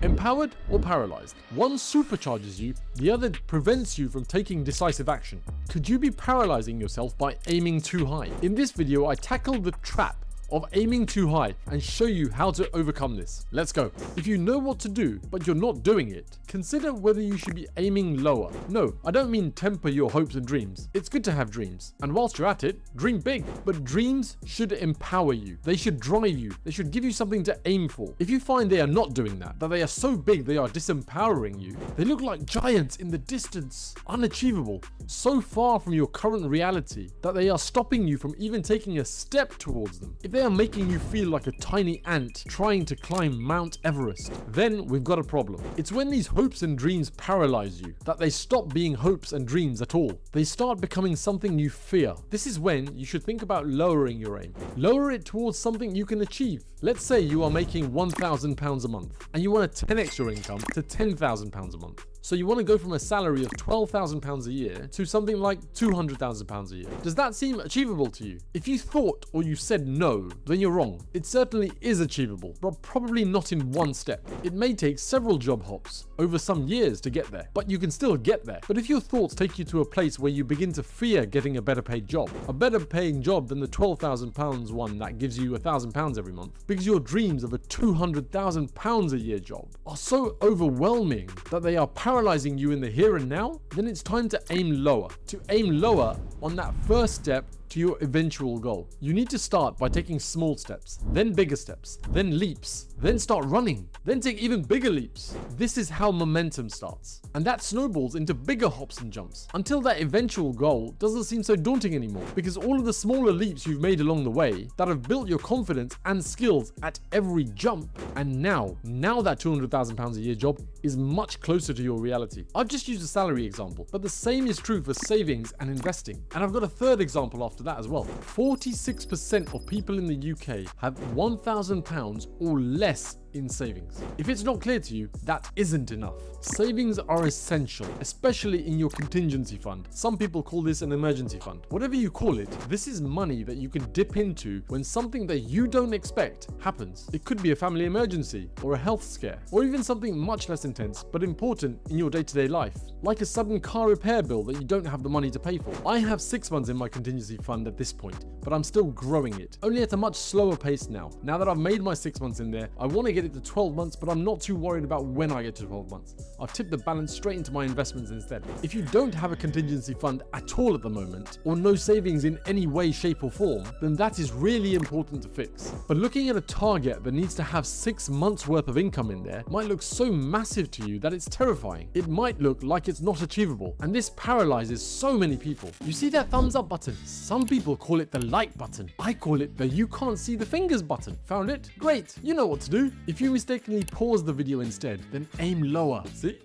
Empowered or paralyzed? One supercharges you, the other prevents you from taking decisive action. Could you be paralyzing yourself by aiming too high? In this video, I tackle the trap of aiming too high and show you how to overcome this. Let's go. If you know what to do, but you're not doing it, consider whether you should be aiming lower. No, I don't mean temper your hopes and dreams. It's good to have dreams, and whilst you're at it, dream big. But dreams should empower you. They should drive you. They should give you something to aim for. If you find they are not doing that they are so big they are disempowering you, they look like giants in the distance, unachievable, so far from your current reality that they are stopping you from even taking a step towards them. If they are making you feel like a tiny ant trying to climb Mount Everest, then we've got a problem. It's when these hopes and dreams paralyze you that they stop being hopes and dreams at all. They start becoming something you fear. This is when you should think about lowering your aim. Lower it towards something you can achieve. Let's say you are making £1,000 a month and you want to 10x your income to £10,000 a month. So you want to go from a salary of £12,000 a year to something like £200,000 a year. Does that seem achievable to you? If you thought or you said no, then you're wrong. It certainly is achievable, but probably not in one step. It may take several job hops over some years to get there, but you can still get there. But if your thoughts take you to a place where you begin to fear getting a better paid job, a better paying job than the £12,000 one that gives you £1,000 every month, because your dreams of a £200,000 a year job are so overwhelming that they are paralyzing you in the here and now, then it's time to aim lower. To aim lower on that first step to your eventual goal. You need to start by taking small steps, then bigger steps, then leaps, then start running, then take even bigger leaps. This is how momentum starts. And that snowballs into bigger hops and jumps until that eventual goal doesn't seem so daunting anymore, because all of the smaller leaps you've made along the way that have built your confidence and skills at every jump. And now that £200,000 a year job is much closer to your reality. I've just used a salary example, but the same is true for savings and investing. And I've got a third example after that as well. 46% of people in the UK have £1,000 or less in savings. If it's not clear to you, that isn't enough. Savings are essential, especially in your contingency fund. Some people call this an emergency fund. Whatever you call it, this is money that you can dip into when something that you don't expect happens. It could be a family emergency or a health scare, or even something much less intense but important in your day-to-day life, like a sudden car repair bill that you don't have the money to pay for. I have 6 months in my contingency fund at this point, but I'm still growing it, only at a much slower pace now. Now that I've made my 6 months in there, I want to get it to 12 months, but I'm not too worried about when I get to 12 months. I've tipped the balance straight into my investments instead. If you don't have a contingency fund at all at the moment, or no savings in any way, shape or form, then that is really important to fix. But looking at a target that needs to have 6 months worth of income in there might look so massive to you that it's terrifying. It might look like it's not achievable, and this paralyzes so many people. You see that thumbs up button? Some people call it the like button. I call it the you can't see the fingers button. Found it? Great, you know what to do. If you mistakenly pause the video instead, then aim lower.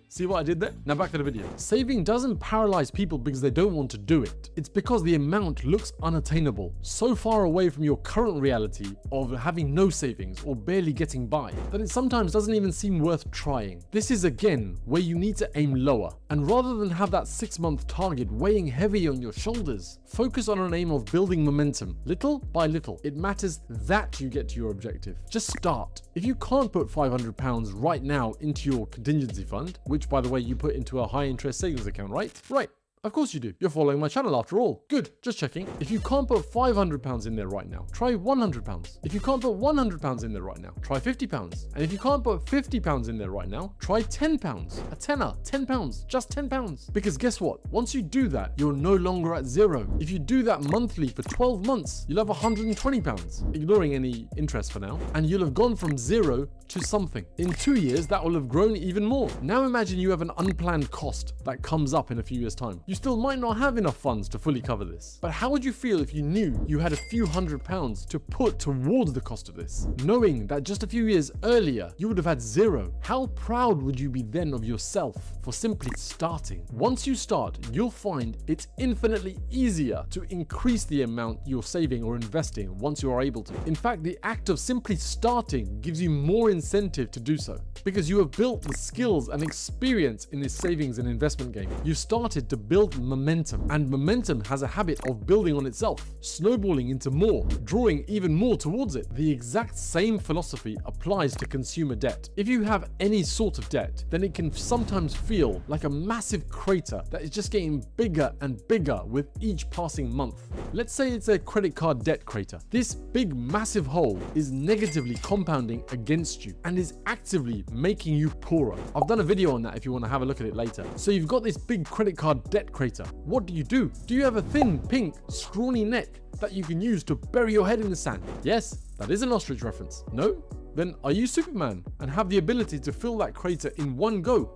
See what I did there? Now back to the video. Saving doesn't paralyze people because they don't want to do it. It's because the amount looks unattainable, so far away from your current reality of having no savings or barely getting by, that it sometimes doesn't even seem worth trying. This is again where you need to aim lower. And rather than have that 6-month target weighing heavy on your shoulders, focus on an aim of building momentum, little by little. It matters that you get to your objective. Just start. If you can't put £500 right now into your contingency fund, which by the way you put into a high interest savings account, right? Right. Of course you do. You're following my channel after all. Good, just checking. If you can't put £500 in there right now, try £100. If you can't put £100 in there right now, try £50. And if you can't put £50 in there right now, try £10. A tenner, £10, just £10. Because guess what? Once you do that, you're no longer at zero. If you do that monthly for 12 months, you'll have £120, ignoring any interest for now, and you'll have gone from zero to something. In 2 years, that will have grown even more. Now imagine you have an unplanned cost that comes up in a few years' time. You still might not have enough funds to fully cover this. But how would you feel if you knew you had a few £100s to put towards the cost of this, knowing that just a few years earlier you would have had zero? How proud would you be then of yourself for simply starting? Once you start, you'll find it's infinitely easier to increase the amount you're saving or investing once you are able to. In fact, the act of simply starting gives you more incentive to do so, because you have built the skills and experience in this savings and investment game. You started to build build momentum, and momentum has a habit of building on itself, snowballing into more, drawing even more towards it. The exact same philosophy applies to consumer debt. If you have any sort of debt, then it can sometimes feel like a massive crater that is just getting bigger and bigger with each passing month. Let's say it's a credit card debt crater. This big massive hole is negatively compounding against you and is actively making you poorer. I've done a video on that if you want to have a look at it later. So you've got this big credit card debt crater. What do? Do you have a thin, pink, scrawny neck that you can use to bury your head in the sand? Yes, that is an ostrich reference. No? Then are you Superman and have the ability to fill that crater in one go?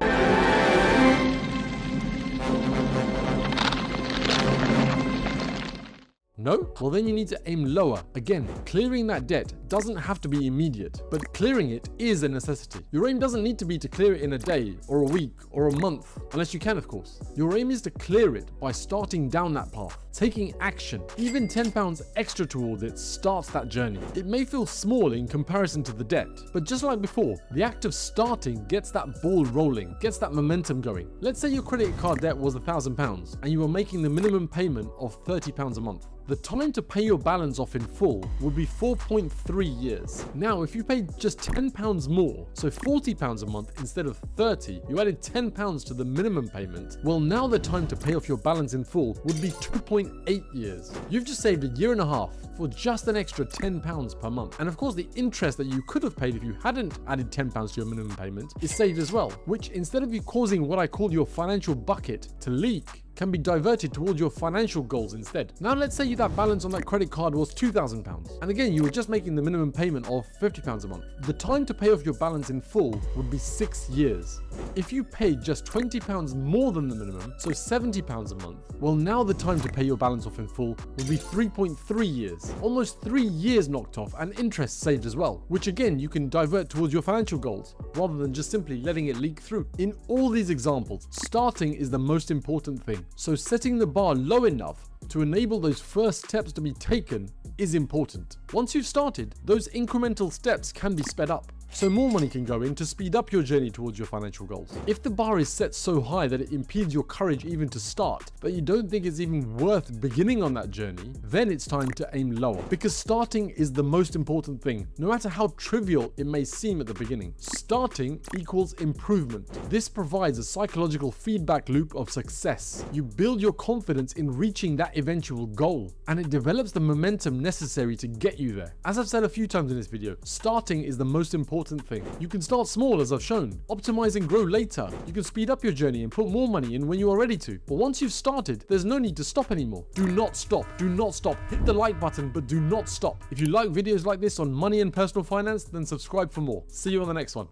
No? Well, then you need to aim lower. Again, clearing that debt doesn't have to be immediate, but clearing it is a necessity. Your aim doesn't need to be to clear it in a day or a week or a month, unless you can, of course. Your aim is to clear it by starting down that path, taking action. Even £10 extra towards it starts that journey. It may feel small in comparison to the debt, but just like before, the act of starting gets that ball rolling, gets that momentum going. Let's say your credit card debt was £1,000 and you were making the minimum payment of £30 a month. The time to pay your balance off in full would be 4.3 years. Now, if you paid just £10 more, so £40 a month instead of 30, you added £10 to the minimum payment, well, now the time to pay off your balance in full would be 2.8 years. You've just saved a year and a half for just an extra £10 per month. And of course, the interest that you could have paid if you hadn't added £10 to your minimum payment is saved as well, which instead of you causing what I call your financial bucket to leak, can be diverted towards your financial goals instead. Now let's say that balance on that credit card was £2,000, and again you were just making the minimum payment of £50 a month. The time to pay off your balance in full would be 6 years. If you paid just £20 more than the minimum, so £70 a month, well, now the time to pay your balance off in full would be 3.3 years. Almost 3 years knocked off and interest saved as well, which again you can divert towards your financial goals rather than just simply letting it leak through. In all these examples, starting is the most important thing. So setting the bar low enough to enable those first steps to be taken is important. Once you've started, those incremental steps can be sped up, so more money can go in to speed up your journey towards your financial goals. If the bar is set so high that it impedes your courage even to start, that you don't think it's even worth beginning on that journey, then it's time to aim lower, because starting is the most important thing, no matter how trivial it may seem at the beginning. Starting equals improvement. This provides a psychological feedback loop of success. You build your confidence in reaching that eventual goal, and it develops the momentum necessary to get you there. As I've said a few times in this video, starting is the most important thing. You can start small, as I've shown, optimize and grow later. You can speed up your journey and put more money in when you are ready to. But once you've started, there's no need to stop anymore. Do not stop. Do not stop. Hit the like button, but do not stop. If you like videos like this on money and personal finance, then subscribe for more. See you on the next one.